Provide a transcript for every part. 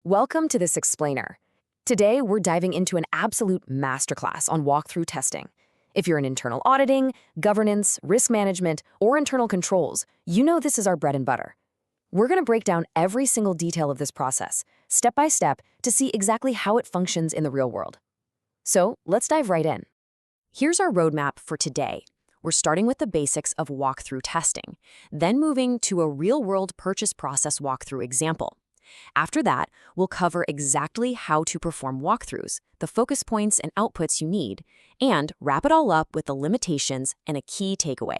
Welcome to this explainer. Today, we're diving into an absolute masterclass on walkthrough testing. If you're in internal auditing, governance, risk management, or internal controls, you know this is our bread and butter. We're going to break down every single detail of this process, step by step, to see exactly how it functions in the real world. So, let's dive right in. Here's our roadmap for today. We're starting with the basics of walkthrough testing, then moving to a real-world purchase process walkthrough example. After that, we'll cover exactly how to perform walkthroughs, the focus points and outputs you need, and wrap it all up with the limitations and a key takeaway.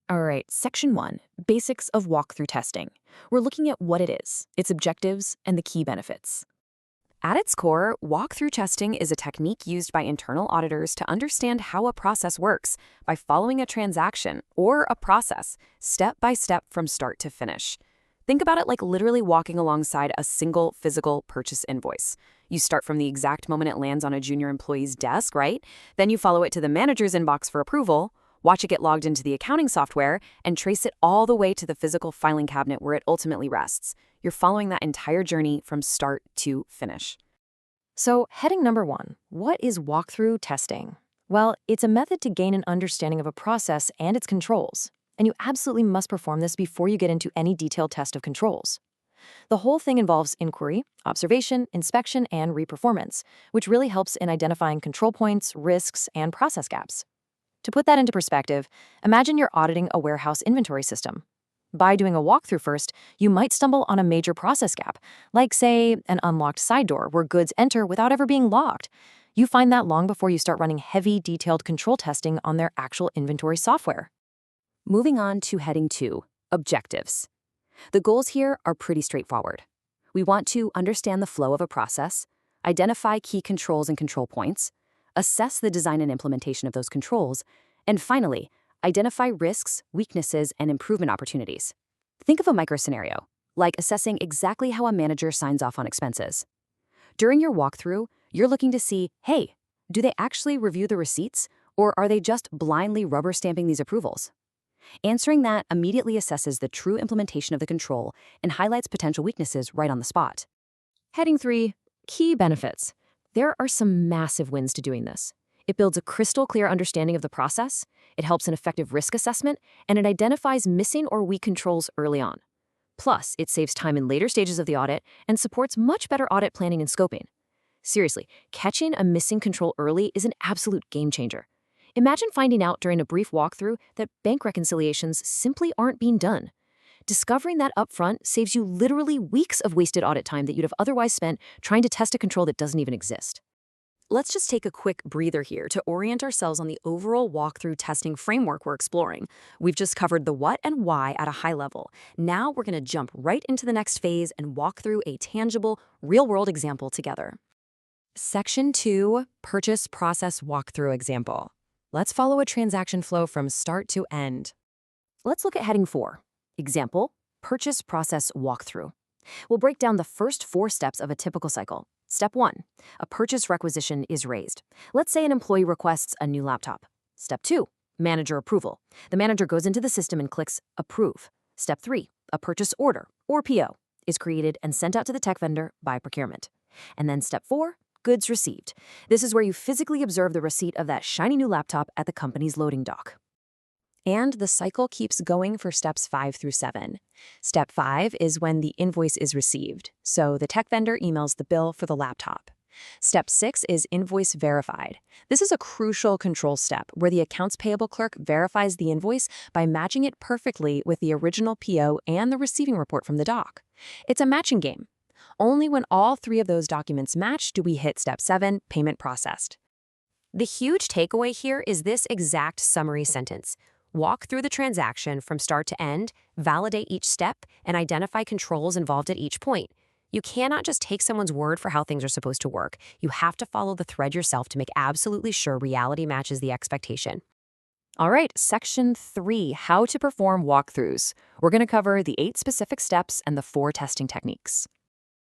All right, Section 1, Basics of Walkthrough Testing. We're looking at what it is, its objectives, and the key benefits. At its core, walkthrough testing is a technique used by internal auditors to understand how a process works by following a transaction or a process, step by step from start to finish. Think about it like literally walking alongside a single physical purchase invoice. You start from the exact moment it lands on a junior employee's desk, right? Then you follow it to the manager's inbox for approval, watch it get logged into the accounting software, and trace it all the way to the physical filing cabinet where it ultimately rests. You're following that entire journey from start to finish. So, heading number 1, what is walkthrough testing? Well, it's a method to gain an understanding of a process and its controls. And you absolutely must perform this before you get into any detailed test of controls. The whole thing involves inquiry, observation, inspection, and reperformance, which really helps in identifying control points, risks, and process gaps. To put that into perspective, imagine you're auditing a warehouse inventory system. By doing a walkthrough first, you might stumble on a major process gap, like, say, an unlocked side door where goods enter without ever being logged. You find that long before you start running heavy, detailed control testing on their actual inventory software. Moving on to heading 2, Objectives. The goals here are pretty straightforward. We want to understand the flow of a process, identify key controls and control points, assess the design and implementation of those controls, and finally, identify risks, weaknesses, and improvement opportunities. Think of a micro-scenario, like assessing exactly how a manager signs off on expenses. During your walkthrough, you're looking to see, hey, do they actually review the receipts, or are they just blindly rubber stamping these approvals? Answering that immediately assesses the true implementation of the control and highlights potential weaknesses right on the spot. Heading 3, Key Benefits. There are some massive wins to doing this. It builds a crystal clear understanding of the process, it helps in effective risk assessment, and it identifies missing or weak controls early on. Plus, it saves time in later stages of the audit and supports much better audit planning and scoping. Seriously, catching a missing control early is an absolute game changer. Imagine finding out during a brief walkthrough that bank reconciliations simply aren't being done. Discovering that upfront saves you literally weeks of wasted audit time that you'd have otherwise spent trying to test a control that doesn't even exist. Let's just take a quick breather here to orient ourselves on the overall walkthrough testing framework we're exploring. We've just covered the what and why at a high level. Now we're going to jump right into the next phase and walk through a tangible, real-world example together. Section 2, Purchase Process Walkthrough Example. Let's follow a transaction flow from start to end. Let's look at heading 4. Example, Purchase Process Walkthrough. We'll break down the first 4 steps of a typical cycle. Step 1, a purchase requisition is raised. Let's say an employee requests a new laptop. Step 2, manager approval. The manager goes into the system and clicks Approve. Step 3, a purchase order, or PO, is created and sent out to the tech vendor by procurement. And then step 4, goods received. This is where you physically observe the receipt of that shiny new laptop at the company's loading dock. And the cycle keeps going for steps 5 through 7. Step 5 is when the invoice is received, so the tech vendor emails the bill for the laptop. Step 6 is invoice verified. This is a crucial control step where the accounts payable clerk verifies the invoice by matching it perfectly with the original PO and the receiving report from the doc. It's a matching game. Only when all 3 of those documents match do we hit step 7, payment processed. The huge takeaway here is this exact summary sentence. Walk through the transaction from start to end, validate each step, and identify controls involved at each point. You cannot just take someone's word for how things are supposed to work. You have to follow the thread yourself to make absolutely sure reality matches the expectation. All right, Section 3, How to Perform Walkthroughs. We're going to cover the 8 specific steps and the 4 testing techniques.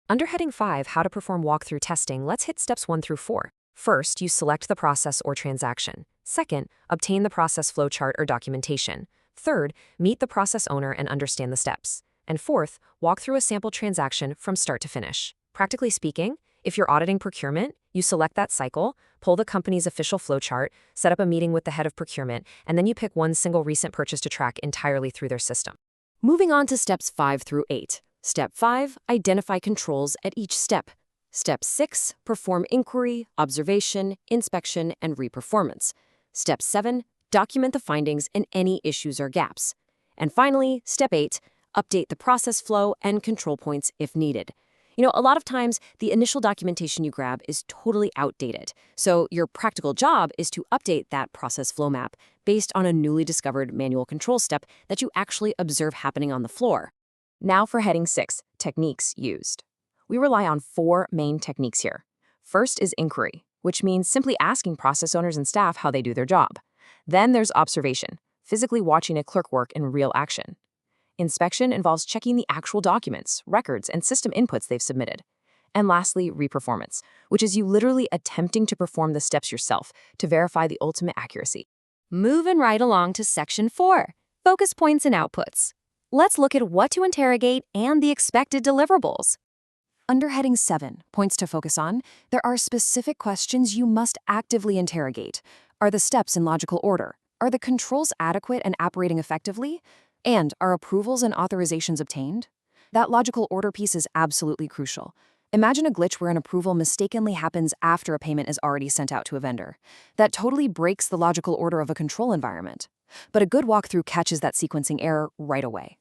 Under heading 5, How to Perform Walkthrough Testing, let's hit steps 1 through 4. First, you select the process or transaction. Second, obtain the process flowchart or documentation. Third, meet the process owner and understand the steps. And fourth, walk through a sample transaction from start to finish. Practically speaking, if you're auditing procurement, you select that cycle, pull the company's official flowchart, set up a meeting with the head of procurement, and then you pick one single recent purchase to track entirely through their system. Moving on to steps 5 through 8. Step 5, identify controls at each step. Step 6, perform inquiry, observation, inspection, and reperformance. Step 7, document the findings and any issues or gaps. And finally, step 8, update the process flow and control points if needed. A lot of times, the initial documentation you grab is totally outdated. So your practical job is to update that process flow map based on a newly discovered manual control step that you actually observe happening on the floor. Now for heading 6, techniques used. We rely on 4 main techniques here. First is inquiry, which means simply asking process owners and staff how they do their job. Then there's observation, physically watching a clerk work in real action. Inspection involves checking the actual documents, records, and system inputs they've submitted. And lastly, reperformance, which is you literally attempting to perform the steps yourself to verify the ultimate accuracy. Moving right along to section 4, focus points and outputs. Let's look at what to interrogate and the expected deliverables. Under heading 7, points to focus on, there are specific questions you must actively interrogate. Are the steps in logical order? Are the controls adequate and operating effectively? And are approvals and authorizations obtained? That logical order piece is absolutely crucial. Imagine a glitch where an approval mistakenly happens after a payment is already sent out to a vendor. That totally breaks the logical order of a control environment. But a good walkthrough catches that sequencing error right away.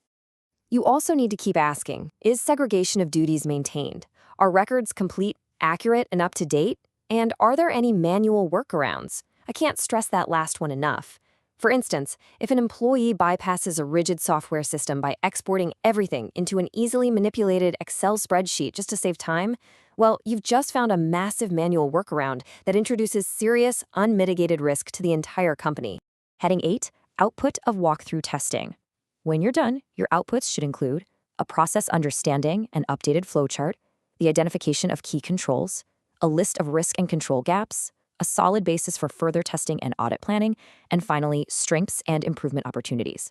You also need to keep asking, is segregation of duties maintained? Are records complete, accurate, and up to date? And are there any manual workarounds? I can't stress that last one enough. For instance, if an employee bypasses a rigid software system by exporting everything into an easily manipulated Excel spreadsheet just to save time, well, you've just found a massive manual workaround that introduces serious, unmitigated risk to the entire company. Heading 8, output of walkthrough testing. When you're done, your outputs should include a process understanding and updated flowchart, the identification of key controls, a list of risk and control gaps, a solid basis for further testing and audit planning, and finally, strengths and improvement opportunities.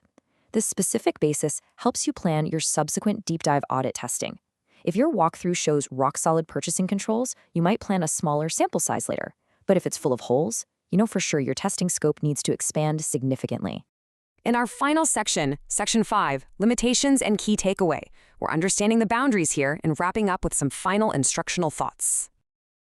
This specific basis helps you plan your subsequent deep dive audit testing. If your walkthrough shows rock-solid purchasing controls, you might plan a smaller sample size later. But if it's full of holes, you know for sure your testing scope needs to expand significantly. In our final section, Section 5, Limitations and Key Takeaway, we're understanding the boundaries here and wrapping up with some final instructional thoughts.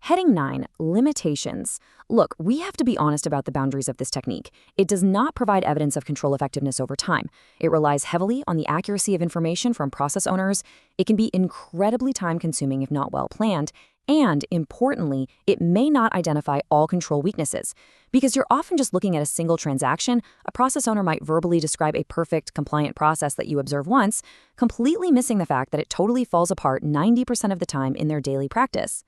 Heading 9, Limitations. Look, we have to be honest about the boundaries of this technique. It does not provide evidence of control effectiveness over time. It relies heavily on the accuracy of information from process owners. It can be incredibly time-consuming if not well planned. And, importantly, it may not identify all control weaknesses. Because you're often just looking at a single transaction, a process owner might verbally describe a perfect, compliant process that you observe once, completely missing the fact that it totally falls apart 90% of the time in their daily practice.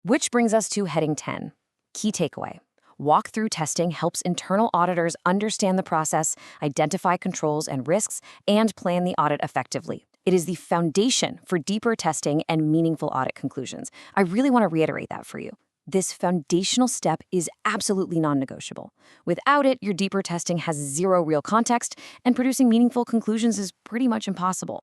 Which brings us to heading 10, key takeaway. Walkthrough testing helps internal auditors understand the process, identify controls and risks, and plan the audit effectively. It is the foundation for deeper testing and meaningful audit conclusions. I really want to reiterate that for you. This foundational step is absolutely non-negotiable. Without it, your deeper testing has zero real context, and producing meaningful conclusions is pretty much impossible.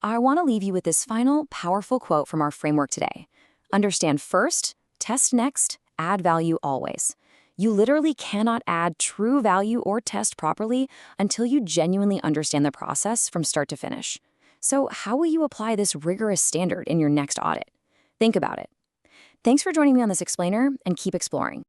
I want to leave you with this final, powerful quote from our framework today. Understand first, test next, add value always. You literally cannot add true value or test properly until you genuinely understand the process from start to finish. So how will you apply this rigorous standard in your next audit? Think about it. Thanks for joining me on this explainer, and keep exploring.